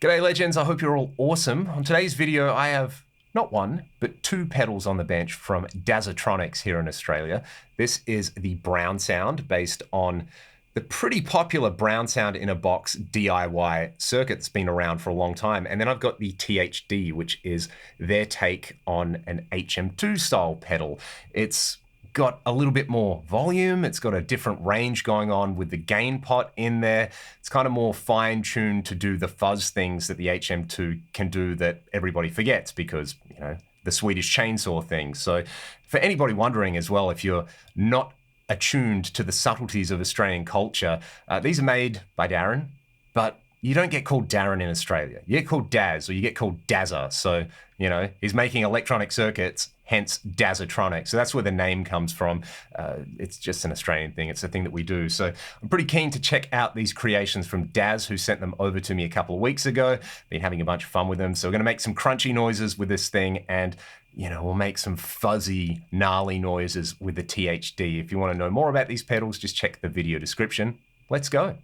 G'day legends, I hope you're all awesome. On today's video, I have not one, but two pedals on the bench from Dazatronyx here in Australia. This is the Brown Sound based on the pretty popular Brown Sound in a box DIY circuit that's been around for a long time. And then I've got the THD, which is their take on an HM2 style pedal. It's got a little bit more volume. It's got a different range going on with the gain pot in there. It's kind of more fine-tuned to do the fuzz things that the HM2 can do that everybody forgets because, you know, the Swedish chainsaw thing. So for anybody wondering as well, if you're not attuned to the subtleties of Australian culture, these are made by Darren, but you don't get called Darren in Australia. You get called Daz or you get called Dazza. So, you know, he's making electronic circuits, hence Dazatronyx. So that's where the name comes from. It's just an Australian thing. It's a thing that we do. So I'm pretty keen to check out these creations from Daz, who sent them over to me a couple of weeks ago. Been having a bunch of fun with them. So we're going to make some crunchy noises with this thing, and you know, we'll make some fuzzy, gnarly noises with the THD. If you want to know more about these pedals, just check the video description. Let's go.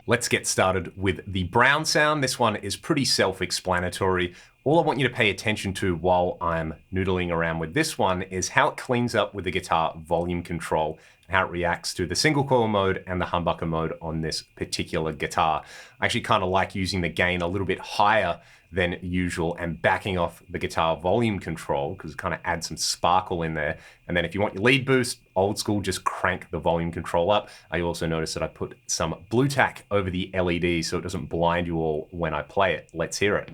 Let's get started with the Brown Sound. This one is pretty self-explanatory. All I want you to pay attention to while I'm noodling around with this one is how it cleans up with the guitar volume control, and how it reacts to the single coil mode and the humbucker mode on this particular guitar. I actually kind of like using the gain a little bit higher than usual and backing off the guitar volume control because it kind of adds some sparkle in there. And then if you want your lead boost, old school, just crank the volume control up. You also notice that I put some blue tack over the LED so it doesn't blind you all when I play it. Let's hear it.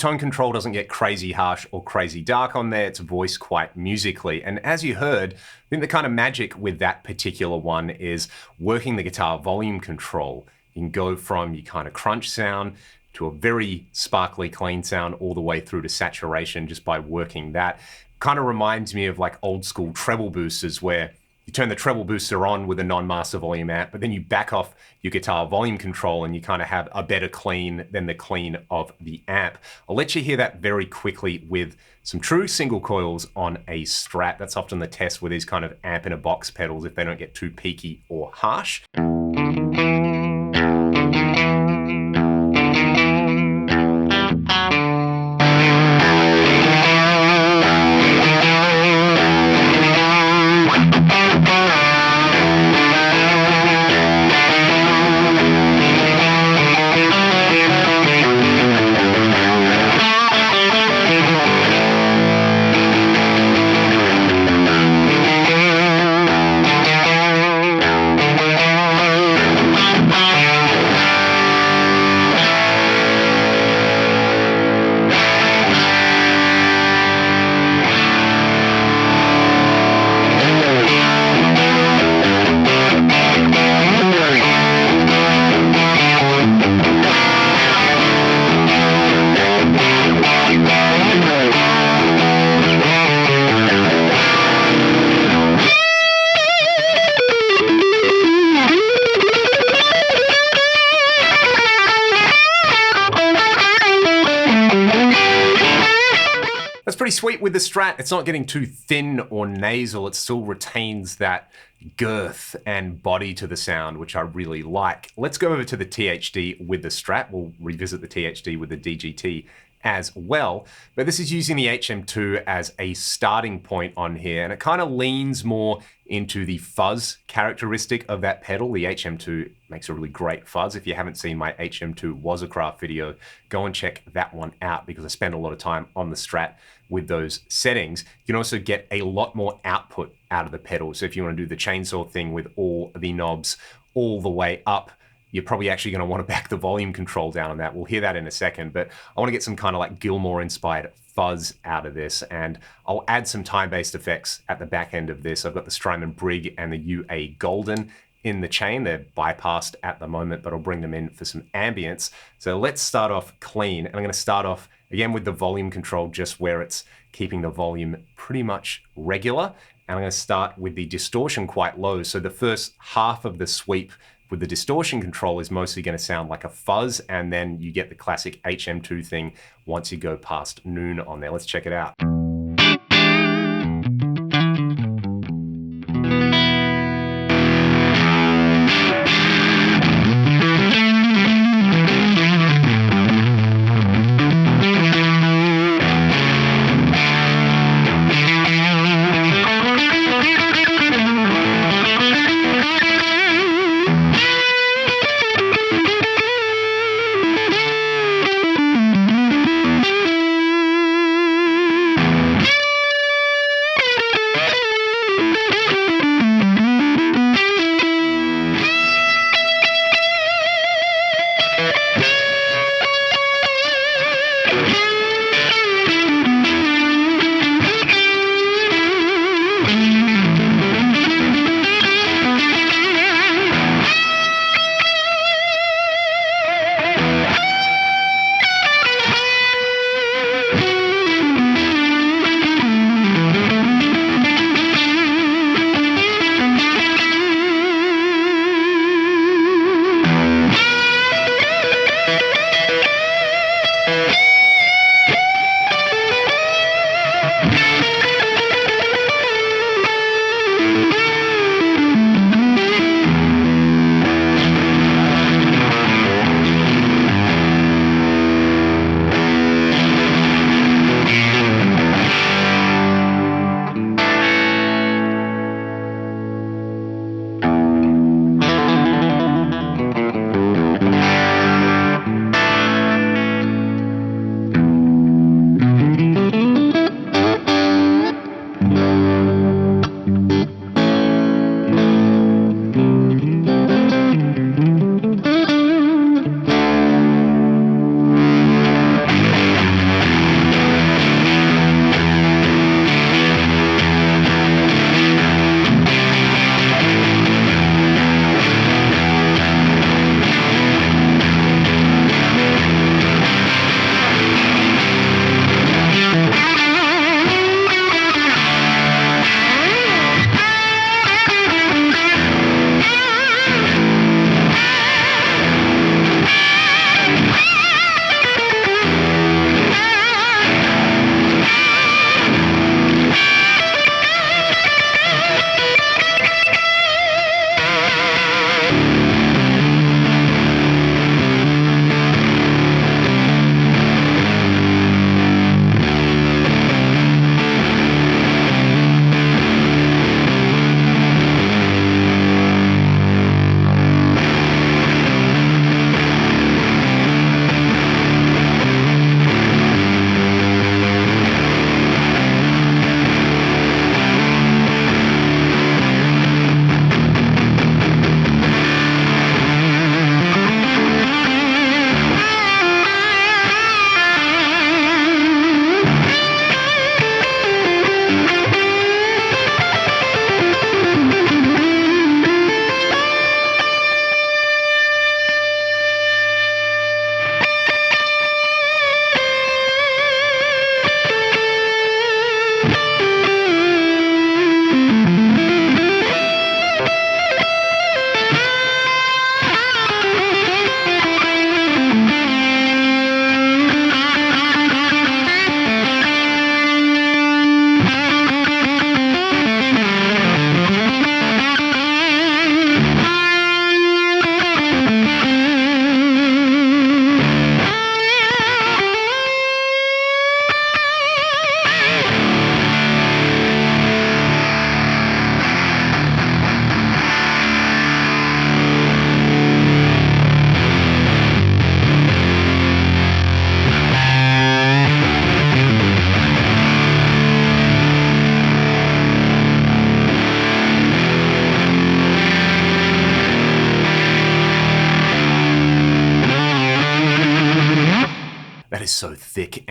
tone control doesn't get crazy harsh or crazy dark on there. It's voiced quite musically. And as you heard, I think the kind of magic with that particular one is working the guitar volume control. You can go from your kind of crunch sound to a very sparkly clean sound all the way through to saturation just by working that. Kind of reminds me of like old school treble boosters where you turn the treble booster on with a non-master volume amp, but then you back off your guitar volume control and you kind of have a better clean than the clean of the amp. I'll let you hear that very quickly with some true single coils on a Strat. That's often the test with these kind of amp in a box pedals if they don't get too peaky or harsh. That's pretty sweet with the Strat. It's not getting too thin or nasal. It still retains that girth and body to the sound, which I really like. Let's go over to the THD with the Strat. We'll revisit the THD with the DGT as well. But this is using the HM2 as a starting point on here, and it kind of leans more into the fuzz characteristic of that pedal. The HM2 makes a really great fuzz. If you haven't seen my HM2 Was a Craft video, go and check that one out because I spend a lot of time on the Strat with those settings. You can also get a lot more output out of the pedal. So if you want to do the chainsaw thing with all the knobs all the way up, you're probably actually going to want to back the volume control down on that. We'll hear that in a second, but I want to get some kind of like Gilmour inspired fuzz out of this, and I'll add some time-based effects at the back end of this. I've got the Strymon Brig and the UA Golden in the chain. They're bypassed at the moment, but I'll bring them in for some ambience. So let's start off clean, and I'm going to start off again with the volume control just where it's keeping the volume pretty much regular, and I'm going to start with the distortion quite low. So the first half of the sweep with the distortion control is mostly going to sound like a fuzz, and then you get the classic HM2 thing once you go past noon on there. Let's check it out.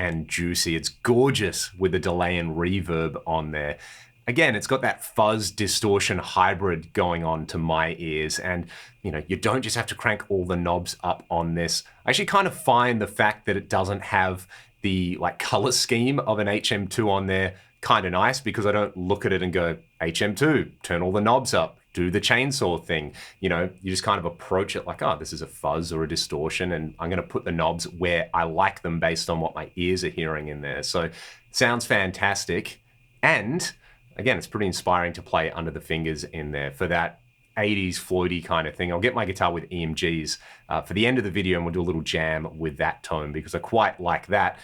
and juicy. It's gorgeous with the delay and reverb on there. Again, it's got that fuzz distortion hybrid going on to my ears, and you don't just have to crank all the knobs up on this. I actually kind of find the fact that it doesn't have the color scheme of an HM2 on there kind of nice, because I don't look at it and go, HM2, turn all the knobs up, do the chainsaw thing. You just kind of approach it like, oh, this is a fuzz or a distortion, and I'm going to put the knobs where I like them based on what my ears are hearing in there. So it sounds fantastic. And again, it's pretty inspiring to play under the fingers in there for that 80s floaty kind of thing. I'll get my guitar with EMGs for the end of the video, and we'll do a little jam with that tone because I quite like that.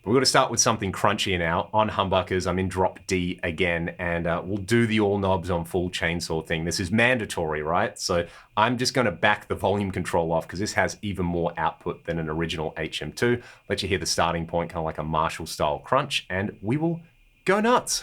We're going to start with something crunchier now. On humbuckers, I'm in drop D again, and we'll do the all knobs on full chainsaw thing. This is mandatory, right? So I'm just going to back the volume control off because this has even more output than an original HM2. Let you hear the starting point, kind of like a Marshall style crunch, and we will go nuts.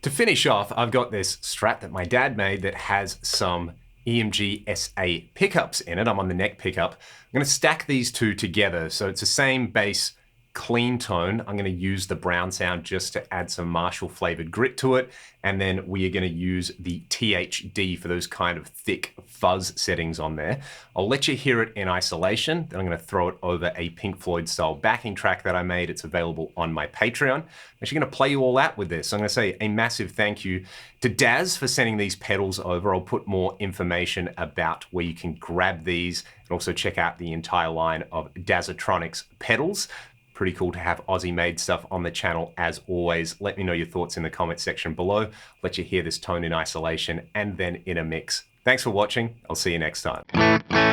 To finish off, I've got this Strat that my dad made that has some EMG SA pickups in it. I'm on the neck pickup. I'm going to stack these two together. So it's the same bass clean tone. I'm going to use the brown sound just to add some Marshall flavored grit to it. And then we are going to use the THD for those kind of thick fuzz settings on there. I'll let you hear it in isolation. Then I'm going to throw it over a Pink Floyd style backing track that I made. It's available on my Patreon. I'm actually going to play you all out with this. So I'm going to say a massive thank you to Daz for sending these pedals over. I'll put more information about where you can grab these and also check out the entire line of Dazatronyx pedals. Pretty cool to have Aussie made stuff on the channel as always. Let me know your thoughts in the comment section below. Let you hear this tone in isolation and then in a mix. Thanks for watching. I'll see you next time.